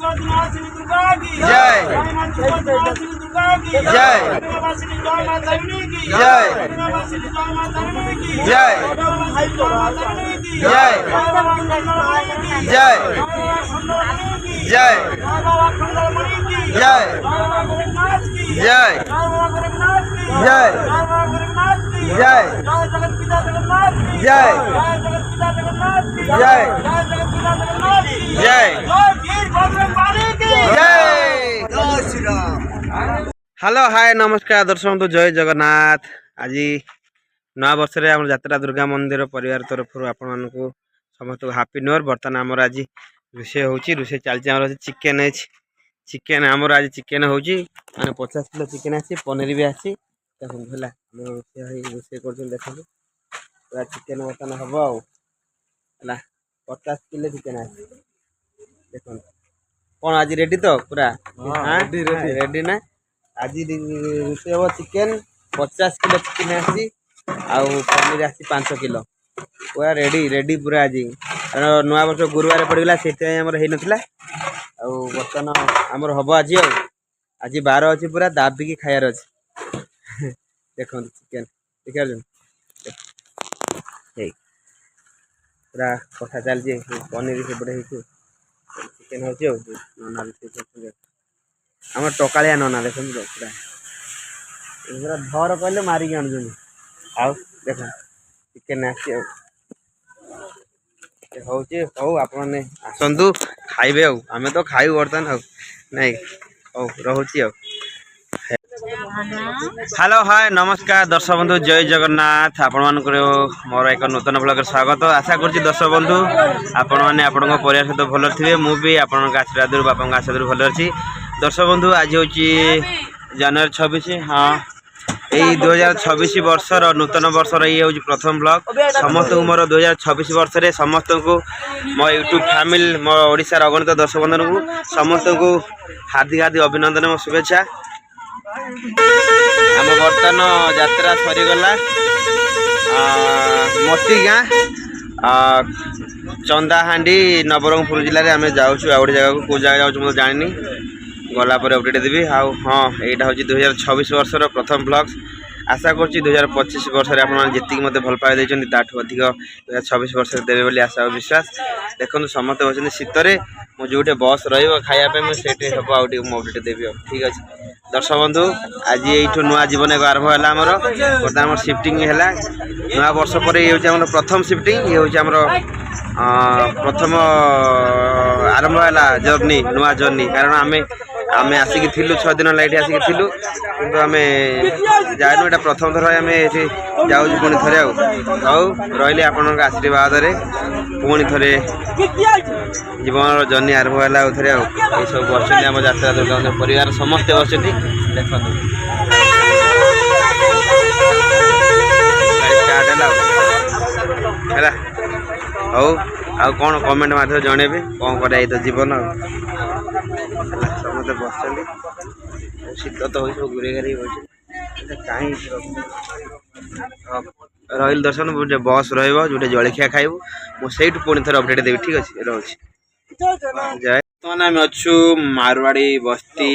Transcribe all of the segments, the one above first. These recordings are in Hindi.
जय जय जय जय जय जय जय जय जय जय जय जय जय हेलो हाय नमस्कार दर्शक बंधु जय जगन्नाथ। आज नया वर्ष रे आम यात्रा दुर्गा मंदिर परिवार तरफ आपण समस्त हापी न्यू इयर। बर्तमान आमर आज रोषे रोषे चलती चिकेन चिकेन आमर आज चिकेन हो 50 किलो चिकेन आसी पनीर भी आसी रोषे कर देखो पूरा चिकेन बर्तमान हम आला 50 किलो चिकेन आसी देखो कौन आज रेडी तो पूरा रेडी ना आज रोषे हम चिकेन 50 किलो चिकेन आसी आउ पनीर आसी 5 किलो पूरा रेडी रेडी पूरा आज कारण नुआ वर्ष गुरुवार पड़गला से नाला बर्तमान आमर हम आज आज 12 अच्छी पूरा दाबिकी खायार अच्छे देखो चिकेन देखिए पूरा कथा चलती पनीर सेपटे चिकेन हो आम टकालिया नना देख पूरा पूरा धर कहले मारिक आणुन आउ देख चिकेन आसी हौ आपने आसतु खाइबे आमे तो खाइबु बर्तमान नहीं हौ रोची हेलो हाय नमस्कार दर्शक बंधु जय जगन्नाथ। आपण मान मोर एक नूतन ब्लॉग स्वागत आशा करुँच दर्शक बंधु आपण मैंने आपण परिवार सहित भल थे मुझे आपण आशीर्वाद बापा आशीर्वाद भल अच्छी। दर्शक बंधु आज हूँ जनवरी 26 हाँ यही 2026 वर्षर नूतन वर्षर ये हूँ प्रथम ब्लॉग समस्त मोर 2026 वर्ष रे समस्त को मो यूट्यूब फैमिली मो ओडिशार अगणित दर्शक बंधु को समस्त को हार्दिक हार्दिक अभिनंदन मो शुभेच्छा। आम बर्तमान यात्रा सरीगला मोती गाँ चंदाहांडी नवरंगपुर जिले में आम जाऊँ आ गोटे जगह को जगह जाऊँ मुझे जानी गला पर अपडेट देवी हाँ यहाँ हूँ 2026 वर्षर प्रथम ब्लॉग आशा कर 2025 वर्ष जी मत भल पाई देती ताठू अधिक 2026 वर्ष देवे बोली आशा और विश्वास। देखो समस्त बच्चे शीतरे मुझे जो बस रही मुझे सब आउट अपडेट देवी ठीक अच्छे। दर्शक बंधु आज ये नुआ जीवन एक आरंभ है आमर बर्तमान शिफ्टिंग है नुआ वर्ष पर ये हूँ प्रथम शिफ्टिंग ये हूँ प्रथम आरंभ है जर्नी नुआ जर्नी कारण आम आसिक थिलु 6 दिन लाइट आसिक थिलु किंतु आम जानु एटा प्रथम थर आम जाऊँ पुणी थे रही आपण आशीर्वाद पुणी थे जीवन जर्नी आरंभ है थे ये सब बस आम यात्रा दुर्गा परिवार समस्ते बस देख हौ आ कौन कमेंट माध्यम जनइबे कौन कर तो जीवन समस्त बस शीत तो हो सब घूरे घारे कहीं रही दर्शन गोटे बस रोटे जलखिया खाइबू मुझे पुणी थे अपडेट देवी ठीक अच्छे रोच जय बर्तमान आम अच्छु मारवाड़ी बस्ती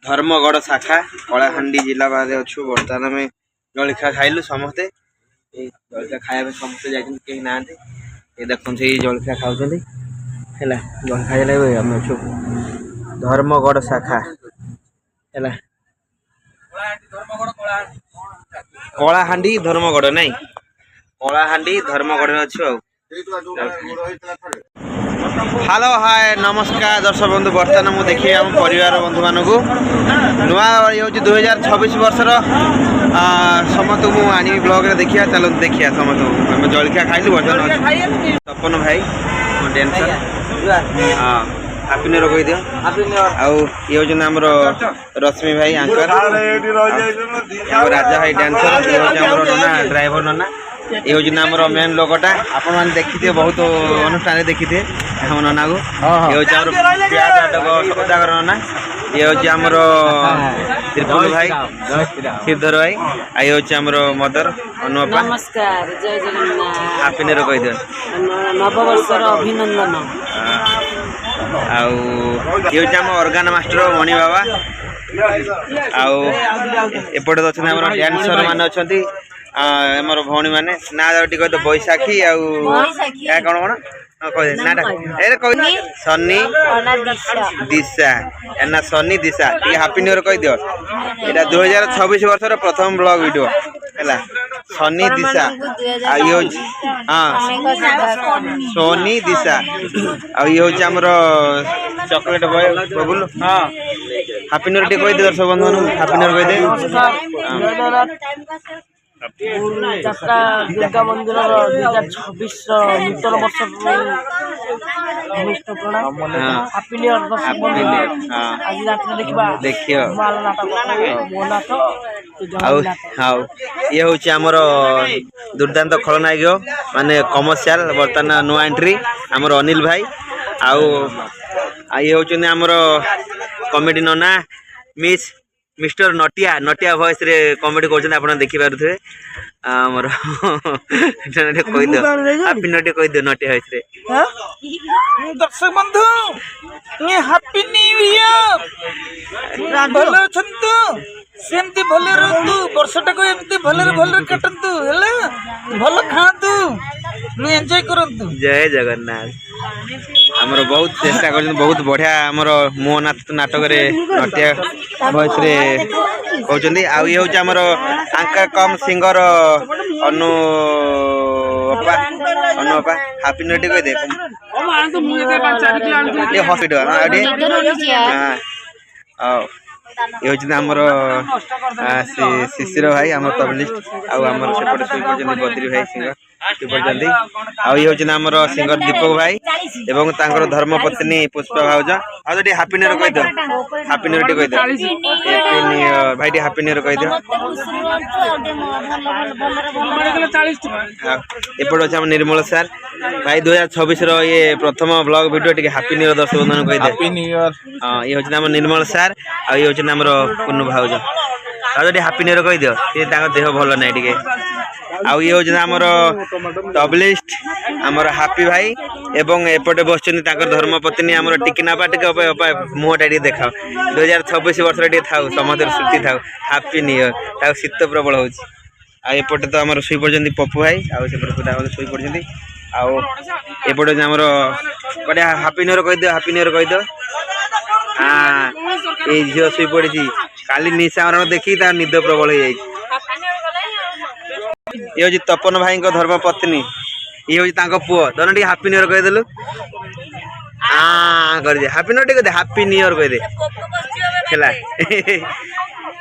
धर्मगढ़ शाखा कलाहांडी जिला बारे अच्छु बर्तमान आम जलखिया खाइलु समस्ते जलखिया खाया समस्ते जाते कहीं ना ये देखते जलखिया खाऊ जलखिया आम अच्छु धर्मगढ़ शाखा है कलाहांडी धर्मगढ़ नहीं कलाहांडी धर्मगढ़ अच्छु हेलो हाय नमस्कार दर्शक बंधु बर्तमान मुझे देखिए आम परिवार बंधु मान को नुआ ये हूँ 2026 वर्षर समस्त को आनी ब्लॉग देखिए चलो देखिए समस्त आम जलखिया खाइलु बर्तमान तपन भाई डांसर हाँ हापी न्यू इयर कही दियो आउ ये हूँ आम रश्मि भाई आंकर राजा भाई डांसर ये हूँ नना ड्राइवर नना ये हूँ आमर मेन लोगटा आपण मैंने देखी थे बहुत अनुष्ठान देखी थे हम नना को ये हूँ सदागर नना ये हूँ आमर त्रिपुल भाई श्रीधर भाई आ ये हूँ आमर मदर अनुपा नमस्कार जय जगन्नाथ हापी न्यू इयर कही दियो नववर्षर अभिनंदन आउ ये आम ऑर्गन मास्टर मणि बाबा आउ एपटे तो अच्छा डांसर मान अच्छा आमर भौणी मैंने ना कह तो बैशाखी आउ कौन कौन सन्नी दिशा एना सन्नी दिशा हापी न्यू इयर कह दियो ये 2026 वर्ष प्रथम ब्लॉग वीडियो है सन्नी दिशा हाँ सोनी दिशा ये हूँ आमर चॉकलेट बॉय बबुल हाँ हापी न्यू इयर कह दियो दर्शक बंधु हापी न्यू इयर कह दे যাত্রা দুর্গা মন্দিরর 2026 নূতন বর্ষ ঘনিষ্ঠ প্রণাম হ্যাপি নিউ ইয়ার দর্শক বন্ধু আজ রাত্রে দেখিবা মাল নাটক মো নাটক ये हूँ आमर दुर्दांत खलनायक माने कमर्शियल बर्तमान नुआ एंट्री आमर अनिल भाई आउ ये हूँ आमर कॉमेडी नना मिस मिस्टर नटिया नटिया वॉइस रे कॉमेडी करछन आपण देखि पारुथे हमर कहि दो हैप्पी नटिया कहि दो नटिया वॉइस रे দর্শক বন্ধু হ্যাপি নিউ ইয়ার ভালো আছেন তো সেমতি ভালো রহতু বর্ষটাকে এমতি ভালো ভালো কাটন্তু হেলা ভালো খাআন্তু एंजॉय करନ୍ତୁ जय जगन्नाथ हमर बहुत चेष्टा कर बहुत बढ़िया हमर मोह नाटक रे नटिया वॉइस रे कहउचंदी आ ये होच हमर आंका कम सिंगर अनु अपा हैप्पी नटी कह दे ये हॉस्पिटल हां ये हूँ आमर शिशिर भाई आम तबलिस्ट आमर सेपटे शुई बद्री भाई सिंगर शुई आउ ये हूँ आमर सिंगर दीपक भाई एवं तांकर धर्मपत्नी पुष्पा भाउज आज हैप्पी न्यू इयर कह दो हैप्पी न्यू इयर कह दो भाई हैप्पी न्यू इयर कह दो एपटे अच्छे निर्मल सार भाई 2026 ये प्रथम blog video T happy new year दर्शक बंधु कह दे हाँ ये हूँ निर्मल सार आ ये हूँ आमर पुन्नु भाउज आज हैप्पी न्यू इयर कह दियो ये देह भल ना टे आउ ये हूँ आमर तबलिस्ट आमर हैप्पी भाई एवं एपटे बस धर्मपत्नी आमर टिकिनापा टे मुहटा टे देखा 2026 वर्ष टे था समस्त सुखी था हैप्पी न्यू इयर शीत प्रबल हो एपटे तो आमर शुई पड़ते पप्पू भाई आउ शुई पड़ते आउ एपटे आमर बढ़िया हैप्पी न्यू इयर कह दियो हैप्पी न्यू इयर कह दियो हाँ ये झील शुई पड़ी काली निशा देखी निद प्रबल हो ये हूँ तपन भाई धर्मपत्नी ये हूँ पुओ दोनों टी हैप्पी न्यू इयर कहदेलु कर दे हैप्पी न्यू इयर कह हैप्पी न्यू इयर कह दे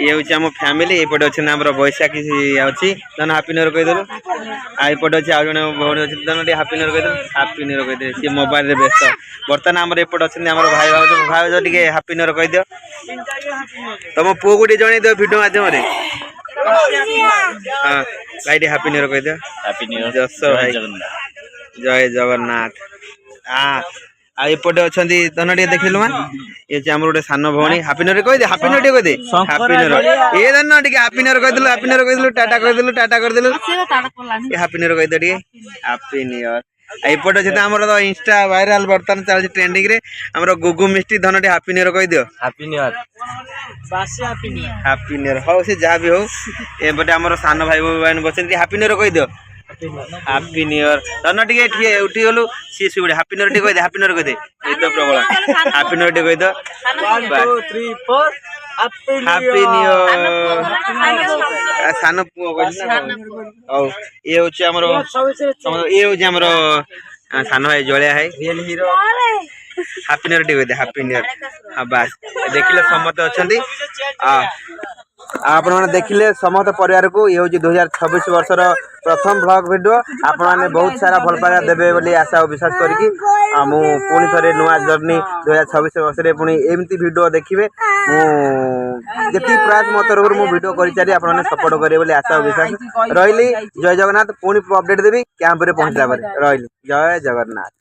ये हूँ आम फैमिली एपटे अच्छे आम बैशाखी अच्छी दोनों हैप्पी न्यू इयर कहदेलु आईपटे अच्छे आज भौणी अच्छे दोनों हैप्पी न्यू इयर कहदेलु हैप्पी न्यू इयर कहदे सी मोबाइल रे व्यस्त बर्तमान आम एपटे अच्छे आम भाई भाई टे हैप्पी न्यू इयर कह दियो तुम पुओ को जन दियो भिडियो माध्यम हाँ भाई हैप्पी न्यू इयर कह दियो हैप्पी न्यू इयर जस भाई जय जगन्नाथ हाँ आईपटे अच्छा दोनों टे देखिलु मा ये आम गोटे सान भौणी हैप्पी न्यू इयर कह दे हैप्पी न्यू इयर कह दे हैप्पी न्यू इयर ये दोनों टे हैप्पी न्यू इयर कहदेलु हैप्पी न्यू इयर कहदेलु टाटा कहदेलु टाटा करदेलु हैप्पी न्यू इयर कह दे टे हैप्पी न्यू इयर एपटे अच्छे आमर तो इंस्टा वायरल बर्तमान चलती ट्रेंडिंग रे आमर गुगु मिस्टी धन टे हैप्पी न्यू इयर कह दियो happy new year happy new year हो से जहाँ भी हो एपटे आमर सान भाई बहन बस हैप्पी न्यू इयर कह दियो हैप्पी न्यू इयर धन टे उठी गलु सी सुबह हैप्पी न्यू इयर कह दे हैप्पी न्यू इयर कह दे निद प्रबल हैप्पी न्यू इयर कह दो 1 2 3 4 हैप्पी न्यू इयर सान पुओ कह ये हूँ आमर ये हूँ आमर सान भाई जलिया है real hero happy new year टे कह हैप्पी न्यू इयर हाँ बास देखिले समस्त अच्छा आप देखिले समस्त परिवार को ये हूँ 2026 वर्षर प्रथम ब्लॉग वीडियो आपण मैंने बहुत सारा भल पाइबा देवे बोली आशा और विश्वास करके पुणी थे नुआ जर्नी 2026 वर्ष में पुणी एमती वीडियो देखिए जी प्रयास मो तरफ मुझे वीडियो कर आपने सपोर्ट करेंगे बोली आशा और विश्वास रही जय जगन्नाथ पुणी अपडेट देवी कैंप रे पहुँचला रही जय जगन्नाथ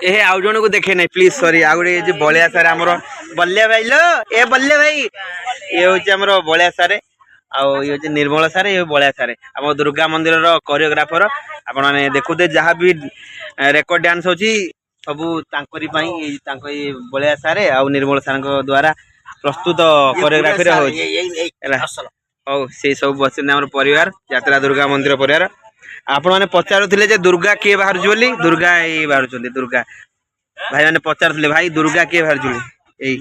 ए आउ जन को देखे नहीं प्लीज सॉरी आउ गोटे बलिया सारे आमर बल्या भाई लो ए बल्या भाई ये हूँ आमर बलिया सारे आउ ये हूँ निर्मल सारे ये बलिया सारे आम दुर्गा मंदिर कोरियोग्राफर आपने देखुते जहाँ भी रेकर्ड डांस होची ସବୁ ତାଙ୍କରି ପାଇଁ ବଳିଆ ସାରେ ଆଉ ନିର୍ମଳ ସାରଙ୍କ ଦ୍ୱାରା ପ୍ରସ୍ତୁତ କୋରିଓଗ୍ରାଫିରେ ହଉଛି ହେଲା। ହଉ ସେଇ ସବୁ ବସିଛନ୍ତି ଆମର ପରିବାର ଯାତ୍ରା ଦୁର୍ଗା ମନ୍ଦିର ପରିବାର। ଆପଣମାନେ ପଚାରୁଥିଲେ ଯେ ଦୁର୍ଗା କିଏ ବାହାରୁଛି ବୋଲି, ଦୁର୍ଗା ଏଇ ବାହାରୁଛନ୍ତି। ଦୁର୍ଗା ଭାଇ ମାନେ ପଚାରୁଥିଲେ ଭାଇ ଦୁର୍ଗା କିଏ ବାହାରୁଛି ଏଇ